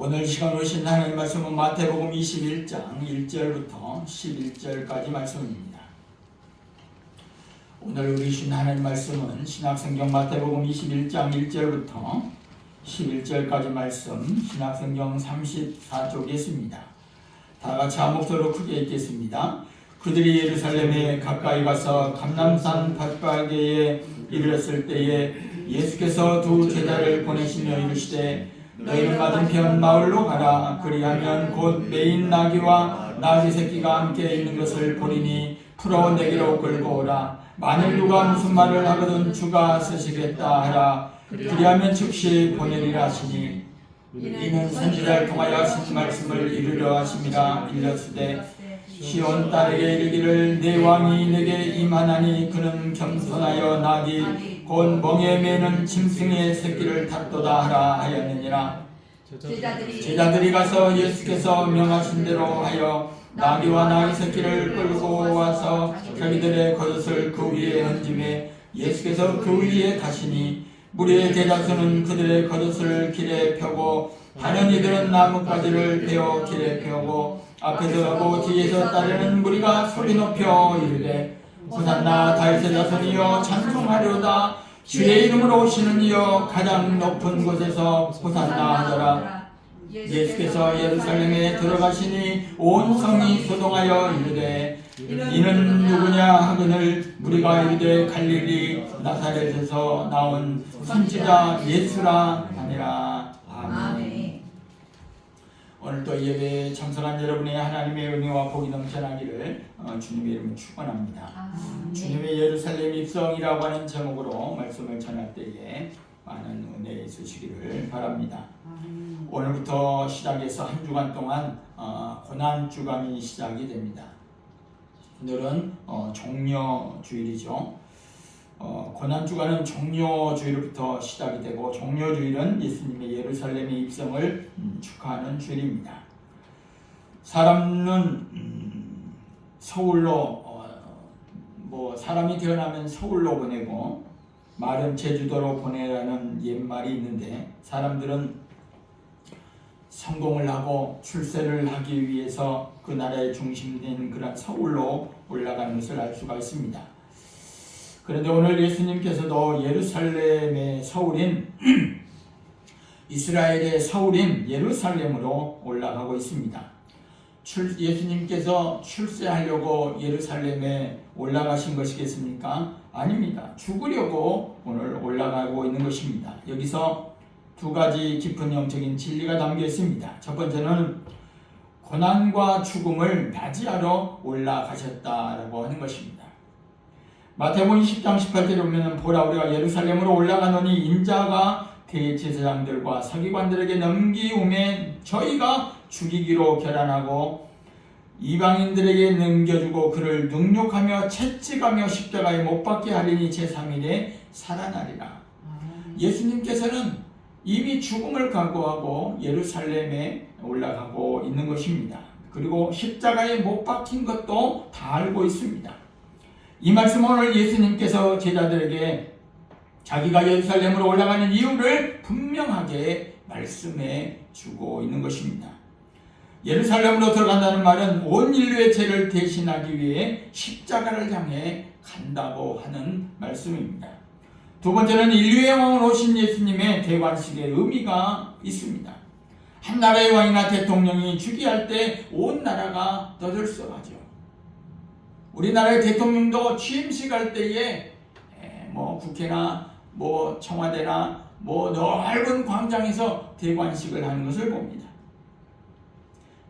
오늘 시간 오신 하나님 말씀은 마태복음 21장 1절부터 11절까지 말씀입니다. 오늘 우리 주신 하나님 말씀은 신약성경 마태복음 21장 1절부터 11절까지 말씀, 신약성경 34쪽에 있습니다. 다 같이 한 목소리로 크게 읽겠습니다. 그들이 예루살렘에 가까이 가서 감람산 밭바게에 이르렀을 때에 예수께서 두 제자를 보내시며 이르시되 너희는 맞은편 마을로 가라. 그리하면 곧 매인 나귀와 나귀 새끼가 함께 있는 것을 보리니 풀어 내게로 끌고 오라. 만일 누가 무슨 말을 하거든 주가 쓰시겠다 하라. 그리하면 즉시 보내리라 하시니 이는 선지자를 통하여 하신 말씀을 이루려 하심이라. 일렀으되 시온 딸에게 이르기를 내 왕이 내게 임하나니 그는 겸손하여 나귀 곧 멍에 매는 짐승의 새끼를 탔도다 하라 하였느니라. 제자들이 가서 예수께서 명하신 대로 하여 나귀와 나귀 새끼를 끌고 와서 자기들의 겉옷을 그 위에 얹음에 예수께서 그 위에 가시니 무리의 대다수는 그들의 겉옷을 길에 펴고 다른 이들은 나뭇가지를 베어 길에 펴고 앞에서 가고 뒤에서 따르는 무리가 소리 높여 이르되 호산나 다윗의 자손이여 찬송하려다. 주의 이름으로 오시는 이여 가장 높은 곳에서 호산나 하더라. 예수께서 예루살렘에 들어가시니 온 성이 소동하여 이르되 이는 누구냐 하거늘 무리가 이르되 갈릴리 나사렛에서 나온 선지자 예수라 하니라. 아멘. 오늘도 예배에 참석한 여러분의 하나님의 은혜와 복이 넘쳐나기를 주님의 이름으로 축원합니다. 주님의 예루살렘 입성이라고 하는 제목으로 말씀을 전할 때에 많은 은혜 있으시기를 바랍니다. 오늘부터 시작해서 한 주간 동안 고난주간이 시작이 됩니다. 오늘은 종려주일이죠. 고난주간은 종려주일부터 시작이 되고 종려주일은 예수님의 예루살렘의 입성을 축하하는 주일입니다. 사람은 서울로 사람이 태어나면 서울로 보내고 말은 제주도로 보내라는 옛말이 있는데 사람들은 성공을 하고 출세를 하기 위해서 그 나라의 중심된 그런 서울로 올라가는 것을 알 수가 있습니다. 그런데 오늘 예수님께서도 예루살렘의 서울인 이스라엘의 서울인 예루살렘으로 올라가고 있습니다. 예수님께서 출세하려고 예루살렘에 올라가신 것이겠습니까? 아닙니다. 죽으려고 오늘 올라가고 있는 것입니다. 여기서 두 가지 깊은 영적인 진리가 담겨 있습니다. 첫 번째는 고난과 죽음을 맞이하러 올라가셨다라고 하는 것입니다. 마태복음 20장 18절에 보면 보라 우리가 예루살렘으로 올라가노니 인자가 대제사장들과 서기관들에게 넘기움에 저희가 죽이기로 결단하고 이방인들에게 넘겨주고 그를 능욕하며 채찍하며 십자가에 못 박게 하리니 제3일에 살아나리라. 예수님께서는 이미 죽음을 각오하고 예루살렘에 올라가고 있는 것입니다. 그리고 십자가에 못 박힌 것도 다 알고 있습니다. 이 말씀은 오늘 예수님께서 제자들에게 자기가 예루살렘으로 올라가는 이유를 분명하게 말씀해 주고 있는 것입니다. 예루살렘으로 들어간다는 말은 온 인류의 죄를 대신하기 위해 십자가를 향해 간다고 하는 말씀입니다. 두 번째는 인류의 왕으로 오신 예수님의 대관식의 의미가 있습니다. 한 나라의 왕이나 대통령이 즉위할 때 온 나라가 떠들썩하죠. 우리나라의 대통령도 취임식할 때에 국회나 청와대나 넓은 광장에서 대관식을 하는 것을 봅니다.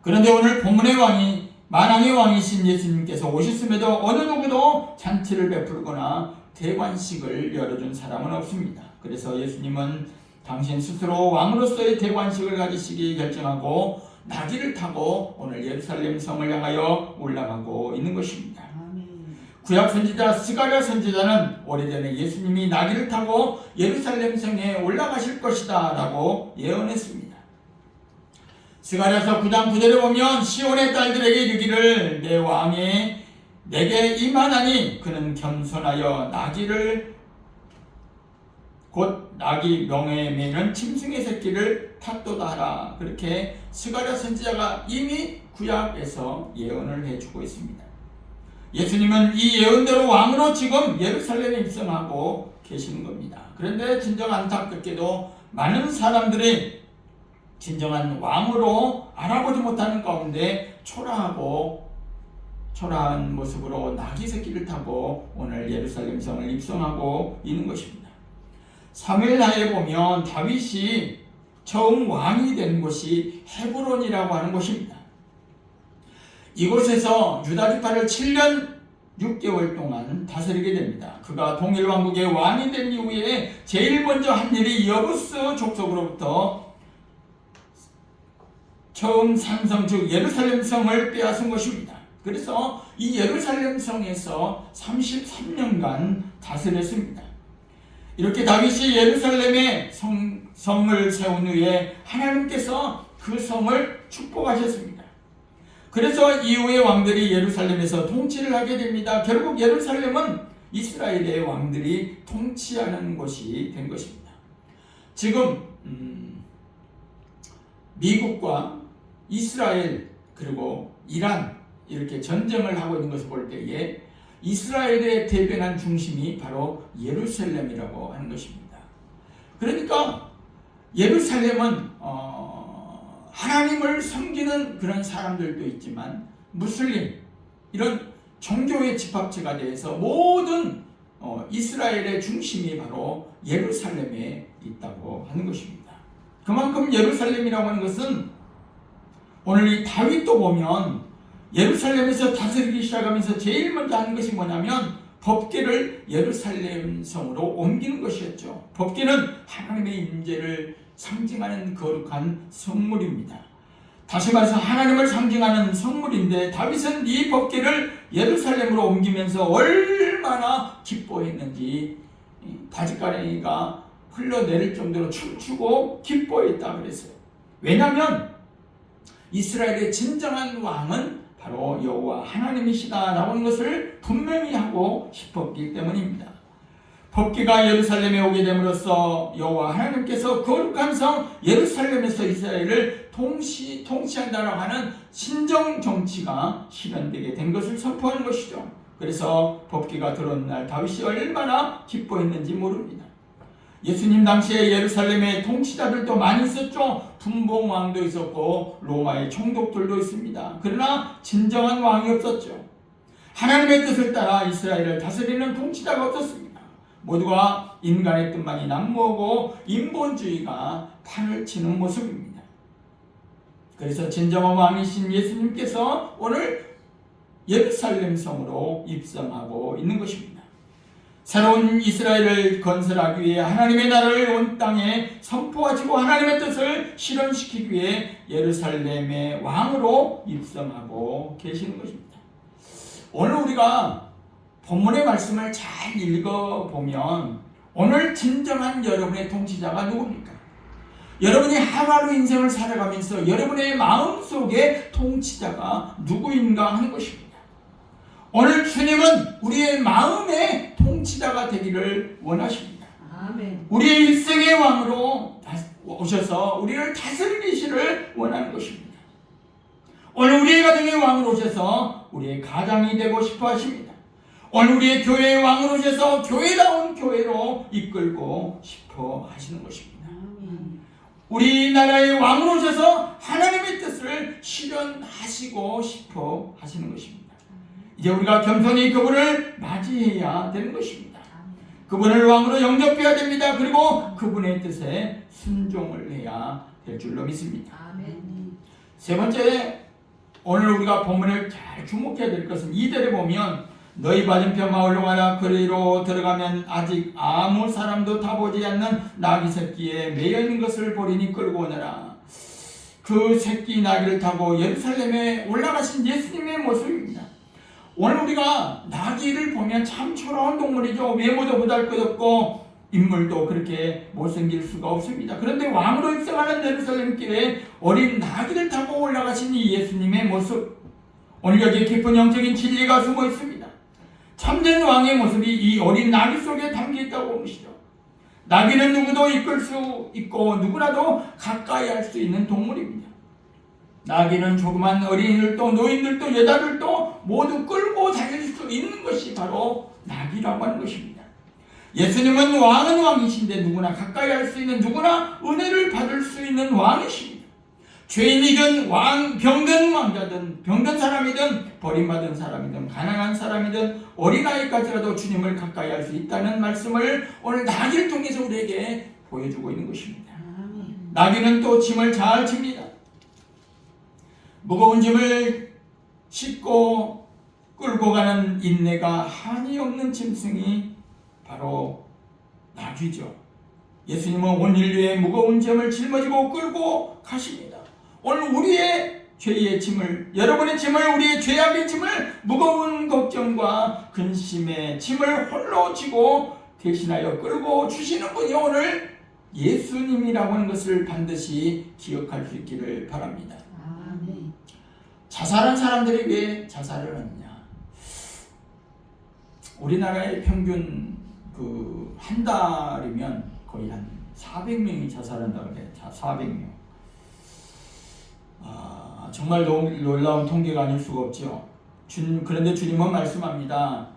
그런데 오늘 본문의 왕이 만왕의 왕이신 예수님께서 오셨음에도 어느 누구도 잔치를 베풀거나 대관식을 열어준 사람은 없습니다. 그래서 예수님은 당신 스스로 왕으로서의 대관식을 가지시기 결정하고 나귀를 타고 오늘 예루살렘 성을 향하여 올라가고 있는 것입니다. 구약 선지자 스가랴 선지자는 오래전에 예수님이 나귀를 타고 예루살렘 성에 올라가실 것이다 라고 예언했습니다. 스가랴서 9장 9절에 보면 시온의 딸들에게 이르기를 내 왕이 내게 임하나니 그는 겸손하여 나귀를 곧 낙이 명에 매는 짐승의 새끼를 탓도다 하라. 그렇게 스가랴 선지자가 이미 구약에서 예언을 해주고 있습니다. 예수님은 이 예언대로 왕으로 지금 예루살렘에 입성하고 계시는 겁니다. 그런데 진정 안타깝게도 많은 사람들이 진정한 왕으로 알아보지 못하는 가운데 초라한 모습으로 나귀 새끼를 타고 오늘 예루살렘 성을 입성하고 있는 것입니다. 사무엘하에 보면 다윗이 처음 왕이 된 곳이 헤브론이라고 하는 곳입니다. 이곳에서 유다 지파를 7년 6개월 동안 다스리게 됩니다. 그가 동일 왕국의 왕이 된 이후에 제일 먼저 한 일이 여부스 족속으로부터 처음 산성 즉 예루살렘 성을 빼앗은 것입니다. 그래서 이 예루살렘 성에서 33년간 다스렸습니다. 이렇게 다윗이 예루살렘에 성을 세운 후에 하나님께서 그 성을 축복하셨습니다. 그래서 이후의 왕들이 예루살렘에서 통치를 하게 됩니다. 결국 예루살렘은 이스라엘의 왕들이 통치하는 곳이 된 것입니다. 지금 미국과 이스라엘 그리고 이란 이렇게 전쟁을 하고 있는 것을 볼 때에 이스라엘의 대변한 중심이 바로 예루살렘이라고 하는 것입니다. 그러니까 예루살렘은 하나님을 섬기는 그런 사람들도 있지만 무슬림 이런 종교의 집합체가 돼서 모든 이스라엘의 중심이 바로 예루살렘에 있다고 하는 것입니다. 그만큼 예루살렘이라고 하는 것은 오늘 이 다윗도 보면 예루살렘에서 다스리기 시작하면서 제일 먼저 하는 것이 뭐냐면 법궤를 예루살렘 성으로 옮기는 것이었죠. 법궤는 하나님의 임재를 상징하는 거룩한 성물입니다. 다시 말해서 하나님을 상징하는 성물인데 다윗은 이 법궤를 예루살렘으로 옮기면서 얼마나 기뻐했는지 바짓가랑이가 흘러내릴 정도로 춤추고 기뻐했다 그랬어요. 왜냐하면 이스라엘의 진정한 왕은 바로 여호와 하나님이시다라고 하는 것을 분명히 하고 싶었기 때문입니다. 법궤가 예루살렘에 오게 됨으로써 여호와 하나님께서 거룩한 성 예루살렘에서 이스라엘을 통치한다라고 하는 신정 정치가 실현되게 된 것을 선포하는 것이죠. 그래서 법궤가 들어온 날 다윗이 얼마나 기뻐했는지 모릅니다. 예수님 당시에 예루살렘에 통치자들도 많이 있었죠. 분봉왕도 있었고 로마의 총독들도 있습니다. 그러나 진정한 왕이 없었죠. 하나님의 뜻을 따라 이스라엘을 다스리는 통치자가 없었습니다. 모두가 인간의 뜻만이 난무하고 인본주의가 판을 치는 모습입니다. 그래서 진정한 왕이신 예수님께서 오늘 예루살렘 성으로 입성하고 있는 것입니다. 새로운 이스라엘을 건설하기 위해 하나님의 나라를 온 땅에 선포하시고 하나님의 뜻을 실현시키기 위해 예루살렘의 왕으로 입성하고 계시는 것입니다. 오늘 우리가 본문의 말씀을 잘 읽어보면 오늘 진정한 여러분의 통치자가 누굽니까? 여러분이 하루하루 인생을 살아가면서 여러분의 마음속에 통치자가 누구인가 하는 것입니다. 오늘 주님은 우리의 마음의 통치자가 되기를 원하십니다. 아멘. 우리의 일생의 왕으로 오셔서 우리를 다스리시를 원하는 것입니다. 오늘 우리의 가정의 왕으로 오셔서 우리의 가장이 되고 싶어 하십니다. 오늘 우리의 교회의 왕으로 오셔서 교회다운 교회로 이끌고 싶어 하시는 것입니다. 아멘. 우리나라의 왕으로 오셔서 하나님의 뜻을 실현하시고 싶어 하시는 것입니다. 이제 우리가 겸손히 그분을 맞이해야 되는 것입니다. 그분을 왕으로 영접해야 됩니다. 그리고 그분의 뜻에 순종을 해야 될 줄로 믿습니다. 아멘. 세 번째, 오늘 우리가 본문을 잘 주목해야 될 것은 2절에 보면 너희 맞은편 마을로 가라. 그리로 들어가면 아직 아무 사람도 타보지 않는 나귀 새끼에 매여 있는 것을 보리니 끌고 오너라. 그 새끼 나귀를 타고 예루살렘에 올라가신 예수님의 모습입니다. 오늘 우리가 나귀를 보면 참 초라한 동물이죠. 외모도 보잘것없고 인물도 그렇게 못생길 수가 없습니다. 그런데 왕으로 입성하는 예루살렘 길에 어린 나귀를 타고 올라가신 이 예수님의 모습, 오늘 여기에 깊은 영적인 진리가 숨어 있습니다. 참된 왕의 모습이 이 어린 나귀 속에 담겨 있다고 보시죠. 나귀는 누구도 이끌 수 있고 누구라도 가까이 할 수 있는 동물입니다. 나귀는 조그만 어린이들도 노인들도 여자들도 모두 끌고 다닐 수 있는 것이 바로 나귀라고 하는 것입니다. 예수님은 왕은 왕이신데 누구나 가까이 할 수 있는, 누구나 은혜를 받을 수 있는 왕이십니다. 죄인이든 병든 왕자든 병든 사람이든 버림받은 사람이든 가난한 사람이든 어린아이까지라도 주님을 가까이 할 수 있다는 말씀을 오늘 나귀를 통해서 우리에게 보여주고 있는 것입니다. 나귀는 또 짐을 잘 집니다. 무거운 짐을 싣고 끌고 가는 인내가 한이 없는 짐승이 바로 나귀죠. 예수님은 온 인류의 무거운 짐을 짊어지고 끌고 가십니다. 오늘 우리의 죄의 짐을, 여러분의 짐을, 우리의 죄악의 짐을, 무거운 걱정과 근심의 짐을 홀로 지고 대신하여 끌고 주시는 분이 오늘 예수님이라고 하는 것을 반드시 기억할 수 있기를 바랍니다. 자살한 사람들이 왜 자살을 하느냐? 우리나라의 평균 한 달이면 거의 한 400명이 자살한다고 그래요. 400명. 정말 놀라운 통계가 아닐 수가 없죠. 그런데 주님은 말씀합니다.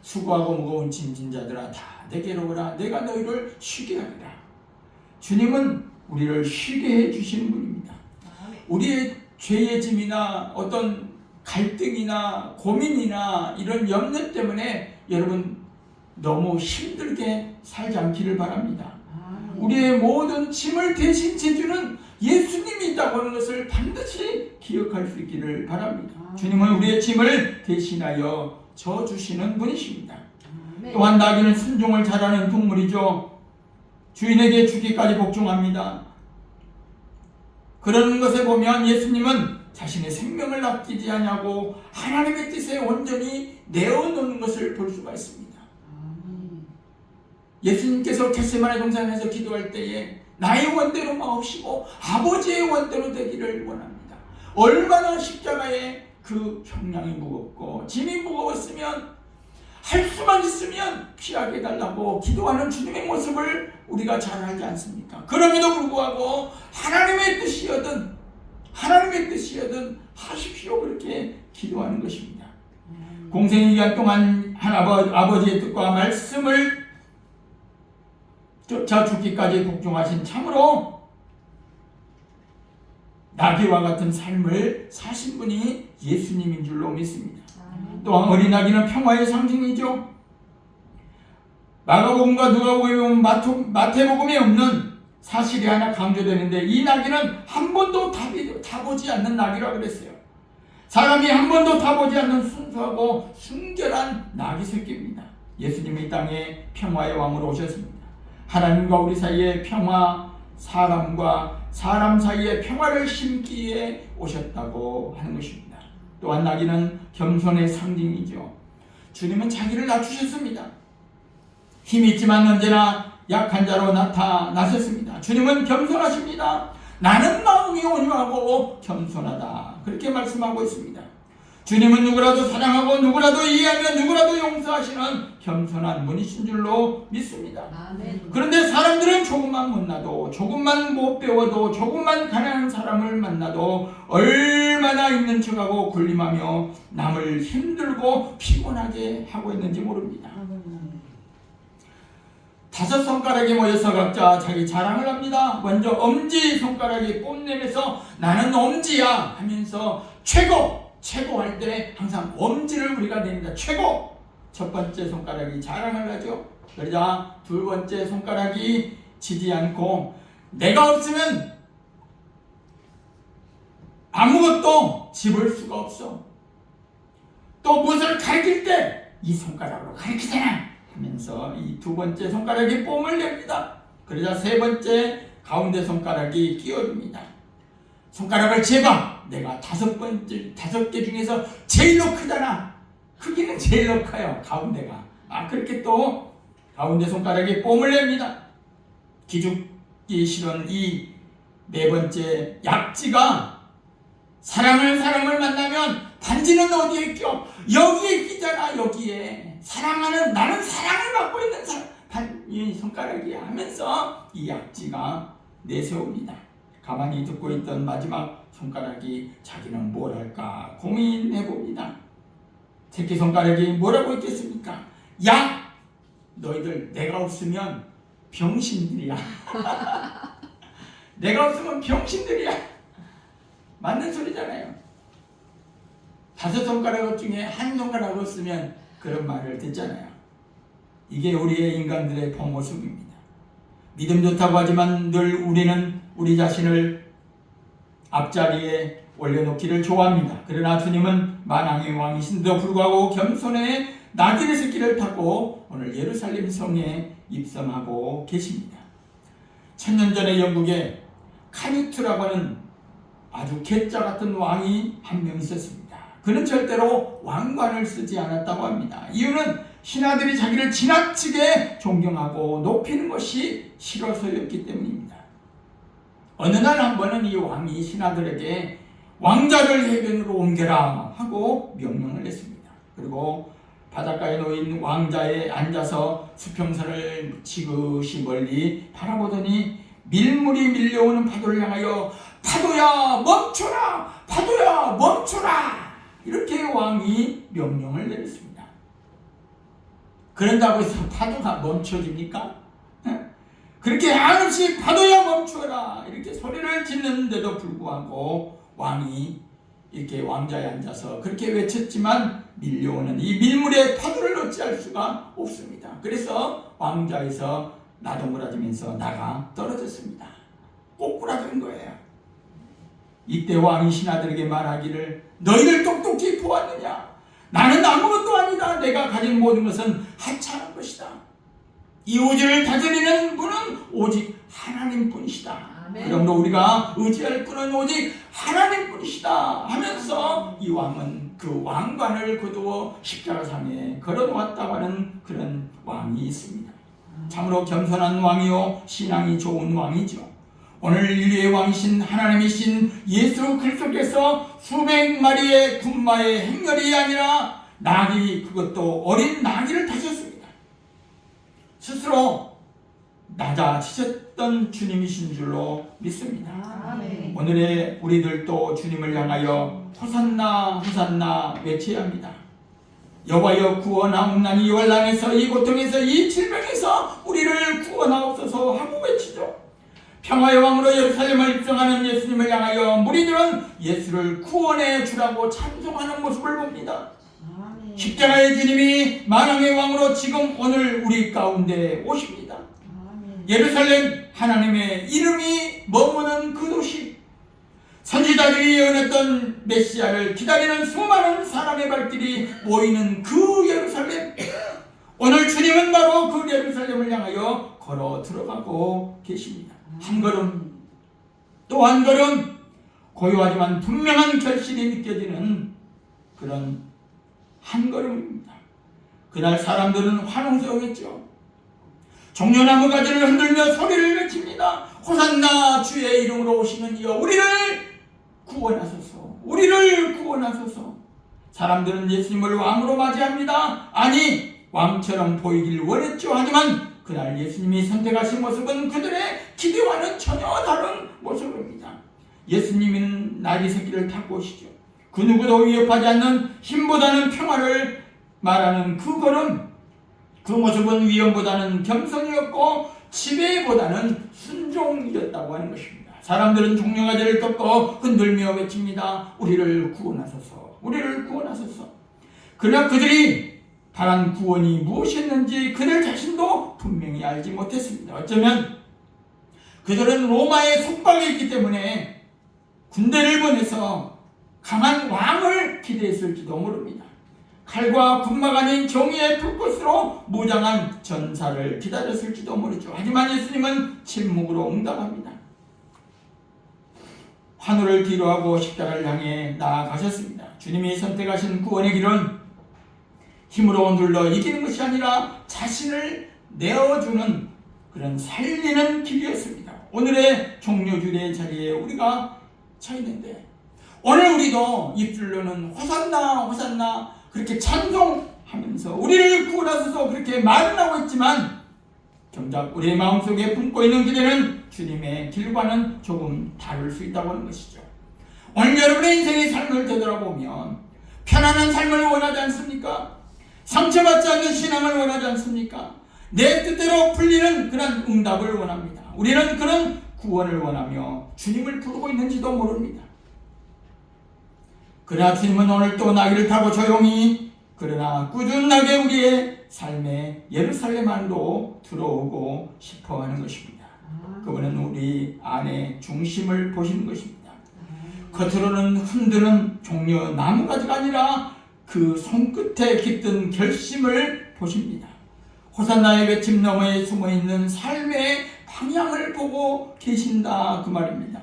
수고하고 무거운 짐진 자들아 다 내게로 오라. 내가 너희를 쉬게 하리라. 주님은 우리를 쉬게 해주시는 분입니다. 우리의 죄의 짐이나 어떤 갈등이나 고민이나 이런 염려 때문에 여러분 너무 힘들게 살지 않기를 바랍니다. 우리의 모든 짐을 대신 져주는 예수님이 있다고 하는 것을 반드시 기억할 수 있기를 바랍니다. 주님은 우리의 짐을 대신하여 져주시는 분이십니다. 또한 나귀는 순종을 잘하는 동물이죠. 주인에게 주기까지 복종합니다. 그런 것에 보면 예수님은 자신의 생명을 아끼지 않냐고 하나님의 뜻에 온전히 내어놓는 것을 볼 수가 있습니다. 예수님께서 겟세마네 동산에서 기도할 때에 나의 원대로 마옵시고 아버지의 원대로 되기를 원합니다. 얼마나 십자가의 그 형량이 무겁고 짐이 무거웠으면, 할 수만 있으면 피하게 해달라고 기도하는 주님의 모습을 우리가 잘 알지 않습니까? 그럼에도 불구하고 하나님의 뜻이여든 하십시오, 그렇게 기도하는 것입니다. 공생의 기간 동안 아버지의 뜻과 말씀을 쫓아 죽기까지 복종하신 참으로 나귀와 같은 삶을 사신 분이 예수님인 줄로 믿습니다. 또한 어린 나귀는 평화의 상징이죠. 마가복음과 누가복음, 마태복음에 없는 사실이 하나 강조되는데, 이 나귀는 한 번도 타보지 않는 나귀라고 그랬어요. 사람이 한 번도 타보지 않는 순수하고 순결한 나귀 새끼입니다. 예수님이 이 땅에 평화의 왕으로 오셨습니다. 하나님과 우리 사이의 평화, 사람과 사람 사이의 평화를 심기에 오셨다고 하는 것입니다. 또한 나귀는 겸손의 상징이죠. 주님은 자기를 낮추셨습니다. 힘이 있지만 언제나 약한 자로 나타나셨습니다. 주님은 겸손하십니다. 나는 마음이 온유하고 겸손하다, 그렇게 말씀하고 있습니다. 주님은 누구라도 사랑하고 누구라도 이해하며 누구라도 용서하시는 겸손한 분이신 줄로 믿습니다. 그런데 사람들은 조금만 못나도, 조금만 못 배워도, 조금만 가난한 사람을 만나도 얼마나 있는 척하고 군림하며 남을 힘들고 피곤하게 하고 있는지 모릅니다. 5손가락이 모여서 각자 자기 자랑을 합니다. 먼저 엄지손가락이 뽐내면서 나는 엄지야 하면서 최고 할 때 항상 엄지를 우리가 냅니다. 최고! 첫 번째 손가락이 자랑을 하죠. 그러자 두 번째 손가락이 지지 않고 내가 없으면 아무것도 집을 수가 없어. 또 무엇을 가리킬 때 이 손가락으로 가리키잖아 하면서 이 두 번째 손가락이 뽐을 냅니다. 그러자 세 번째 가운데 손가락이 끼어듭니다. 손가락을 재봐. 내가 5개 중에서 제일로 크잖아. 크기는 제일로 커요, 가운데가. 그렇게 또 가운데 손가락이 뽐을 냅니다. 기죽기 싫은 이 네 번째 약지가 사랑을 만나면 반지는 어디에 껴? 여기에 끼잖아. 여기에 나는 사랑을 받고 있는 사람, 이 손가락이야 하면서 이 약지가 내세웁니다. 가만히 듣고 있던 마지막 손가락이 자기는 뭘 할까 고민해봅니다. 새끼손가락이 뭐라고 했겠습니까? 야! 너희들 내가 없으면 병신들이야. 내가 없으면 병신들이야. 맞는 소리잖아요. 5손가락 중에 한 손가락 없으면 그런 말을 듣잖아요. 이게 우리의 인간들의 본 모습입니다. 믿음 좋다고 하지만 늘 우리는 우리 자신을 앞자리에 올려놓기를 좋아합니다. 그러나 주님은 만왕의 왕이신데도 불구하고 겸손의 나귀의 새끼를 타고 오늘 예루살렘 성에 입성하고 계십니다. 1000년 전에 영국에 카니투라고 하는 아주 괴짜 같은 왕이 한 명 있었습니다. 그는 절대로 왕관을 쓰지 않았다고 합니다. 이유는 신하들이 자기를 지나치게 존경하고 높이는 것이 싫어서였기 때문입니다. 어느 날 한 번은 이 왕이 신하들에게 왕자를 해변으로 옮겨라 하고 명령을 했습니다. 그리고 바닷가에 놓인 왕자에 앉아서 수평선을 지그시 멀리 바라보더니 밀물이 밀려오는 파도를 향하여 파도야 멈춰라! 파도야 멈춰라! 이렇게 왕이 명령을 내렸습니다. 그런다고 해서 파도가 멈춰집니까? 그렇게 한없이 파도야 멈춰라 이렇게 소리를 짓는데도 불구하고 왕이 이렇게 왕자에 앉아서 그렇게 외쳤지만 밀려오는 이 밀물의 파도를 어찌할 수가 없습니다. 그래서 왕자에서 나동그라지면서 나가 떨어졌습니다. 꼬꾸라지는 거예요. 이때 왕이 신하들에게 말하기를 너희들 똑똑히 보았느냐? 나는 아무것도 아니다. 내가 가진 모든 것은 하찮은 것이다. 이 우주를 다스리는 분은 오직 하나님뿐이시다. 그러므로 우리가 의지할 분은 오직 하나님뿐이시다 하면서 이 왕은 그 왕관을 거두어 십자가상에 걸어놓았다고 하는 그런 왕이 있습니다. 참으로 겸손한 왕이요 신앙이 좋은 왕이죠. 오늘 인류의 왕이신 하나님이신 예수 그리스도께서 수백 마리의 군마의 행렬이 아니라 나귀, 그것도 어린 나귀를 타셨습니다. 스스로 낮아지셨던 주님이신 줄로 믿습니다. 아멘. 오늘의 우리들도 주님을 향하여 호산나 호산나 외쳐야 합니다. 여호와여 구원하옵나니 열난에서 이 고통에서 이 질병에서 우리를 구원하옵소서 하고 외치죠. 평화의 왕으로 예루살렘을 입성하는 예수님을 향하여 무리들은 예수를 구원해 주라고 찬송하는 모습을 봅니다. 아멘. 십자가의 주님이 만왕의 왕으로 지금 오늘 우리 가운데 오십니다. 아멘. 예루살렘, 하나님의 이름이 머무는 그 도시, 선지자들이 예언했던 메시아를 기다리는 수많은 사람의 발길이 모이는 그 예루살렘, 오늘 주님은 바로 그 예루살렘을 향하여 걸어 들어가고 계십니다. 한 걸음 또 한 걸음 고요하지만 분명한 결실이 느껴지는 그런 한 걸음입니다. 그날 사람들은 환호성했죠. 종려나무 가지를 흔들며 소리를 외칩니다. 호산나 주의 이름으로 오시는 이여 우리를 구원하소서, 우리를 구원하소서. 사람들은 예수님을 왕으로 맞이합니다. 아니 왕처럼 보이길 원했죠. 하지만 그날 예수님이 선택하신 모습은 그들의 기대와는 전혀 다른 모습입니다. 예수님은 나귀 새끼를 타고 오시죠. 그 누구도 위협하지 않는 힘보다는 평화를 말하는 그 걸음, 그 모습은 위험보다는 겸손이었고 지배보다는 순종이었다고 하는 것입니다. 사람들은 종려가지를 꺾어 흔들며 외칩니다. 우리를 구원하소서, 우리를 구원하소서. 그러나 그들이 바란 구원이 무엇이었는지 그들 자신도 분명히 알지 못했습니다. 어쩌면 그들은 로마의 속박에 있기 때문에 군대를 보내서 강한 왕을 기대했을지도 모릅니다. 칼과 군마가 아닌 정의의 불꽃으로 무장한 전사를 기다렸을지도 모르죠. 하지만 예수님은 침묵으로 응답합니다. 환호를 뒤로하고 십자가를 향해 나아가셨습니다. 주님이 선택하신 구원의 길은 힘으로 눌러 이기는 것이 아니라 자신을 내어주는 그런 살리는 길이었습니다. 오늘의 종료주일의 자리에 우리가 서 있는데 오늘 우리도 입술로는 호산나 호산나 그렇게 찬송하면서 우리를 구원하소서 그렇게 말은 하고 있지만 정작 우리의 마음속에 품고 있는 기대는 주님의 길과는 조금 다를 수 있다고 하는 것이죠. 오늘 여러분의 인생의 삶을 되돌아보면 편안한 삶을 원하지 않습니까? 상처받지 않는 신앙을 원하지 않습니까? 내 뜻대로 풀리는 그런 응답을 원합니다. 우리는 그런 구원을 원하며 주님을 부르고 있는지도 모릅니다. 그러나 주님은 오늘 또 나귀를 타고 조용히 그러나 꾸준하게 우리의 삶의 예루살렘 안으로 들어오고 싶어 하는 것입니다. 그분은 우리 안의 중심을 보시는 것입니다. 겉으로는 흔드는 종려 나무가지가 아니라 그 손끝에 깃든 결심을 보십니다. 호산나의 외침 너머에 숨어있는 삶의 방향을 보고 계신다 그 말입니다.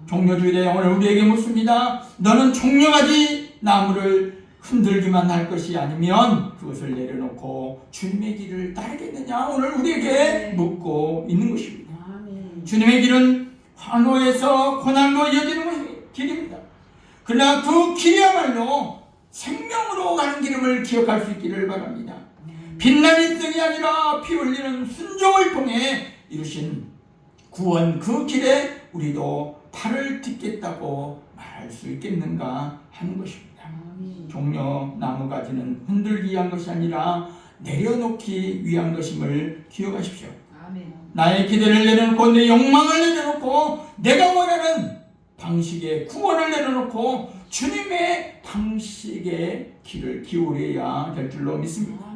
종려주일에 오늘 우리에게 묻습니다. 너는 종려가지 나무를 흔들기만 할 것이 아니면 그것을 내려놓고 주님의 길을 따르겠느냐 오늘 우리에게 묻고 있는 것입니다. 주님의 길은 환호에서 고난으로 이어지는 길입니다. 그러나 그 길이야말로 생명으로 가는 길임을 기억할 수 있기를 바랍니다. 빛난 인생이 아니라 피 흘리는 순종을 통해 이루신 구원 그 길에 우리도 발을 딛겠다고 말할 수 있겠는가 하는 것입니다. 종려 나무가지는 흔들기 위한 것이 아니라 내려놓기 위한 것임을 기억하십시오. 나의 기대를 내려놓고 내 욕망을 내려놓고 내가 원하는 방식의 구원을 내려놓고 주님의 방식의 길을 기울여야 될 줄로 믿습니다.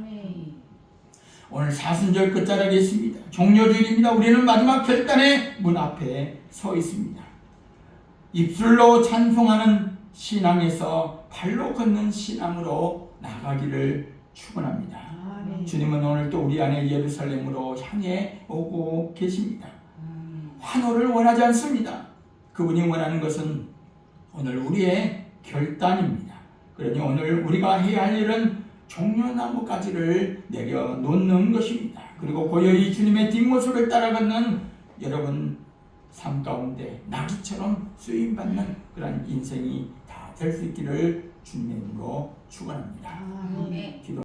오늘 사순절 끝자락에 있습니다. 종려주일입니다. 우리는 마지막 결단의 문 앞에 서 있습니다. 입술로 찬송하는 신앙에서 발로 걷는 신앙으로 나가기를 축원합니다. 주님은 오늘 또 우리 안에 예루살렘으로 향해 오고 계십니다. 환호를 원하지 않습니다. 그분이 원하는 것은 오늘 우리의 결단입니다. 그러니 오늘 우리가 해야 할 일은 종려나무가지를 내려놓는 것입니다. 그리고 고요히 주님의 뒷모습을 따라가는 여러분 삶 가운데 나귀처럼 쓰임받는 그런 인생이 다 될 수 있기를 주님의 이름으로 축원합니다. 아멘. 기도